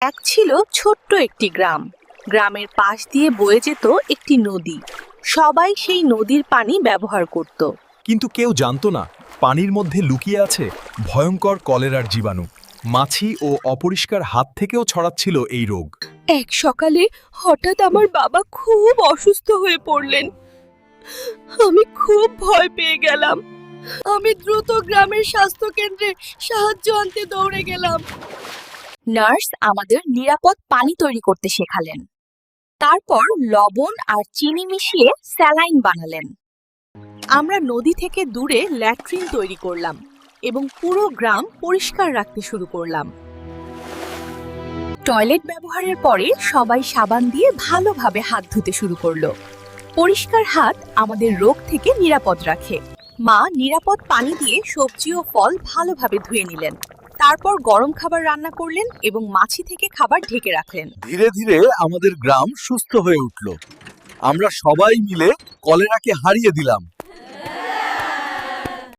এক ছিল ছোট্ট একটি গ্রাম। গ্রামের পাশ দিয়ে বয়ে যেত একটি নদী। সবাই সেই নদীর পানি ব্যবহার করত। কিন্তু কেউ জানতো না পানির মধ্যে লুকিয়ে আছে ভয়ঙ্কর কলেরার জীবাণু। মাছি ও অপরিষ্কার হাত থেকেও ছড়াচ্ছিল এই রোগ। এক সকালে হঠাৎ আমার বাবা খুব অসুস্থ হয়ে পড়লেন। আমি খুব ভয় পেয়ে গেলাম। আমি দ্রুত গ্রামের স্বাস্থ্য কেন্দ্রে সাহায্য আনতে দৌড়ে গেলাম। নার্স আমাদের নিরাপদ পানি তৈরি করতে শেখালেন। তারপর লবণ আর চিনি মিশিয়ে স্যালাইন বানালেন। আমরা নদী থেকে দূরে ল্যাট্রিন তৈরি করলাম এবং পুরো গ্রাম পরিষ্কার রাখতে শুরু করলাম। টয়লেট ব্যবহারের পরে সবাই সাবান দিয়ে ভালোভাবে হাত ধুতে শুরু করলো। পরিষ্কার হাত আমাদের রোগ থেকে নিরাপদ রাখে। মা নিরাপদ পানি দিয়ে সবজি ও ফল ভালোভাবে ধুয়ে নিলেন। তারপর গরম খাবার রান্না করলেন এবং মাছি থেকে খাবার ঢেকে রাখলেন। ধীরে ধীরে আমাদের গ্রাম সুস্থ হয়ে উঠল। আমরা সবাই মিলে কলেরাকে হারিয়ে দিলাম।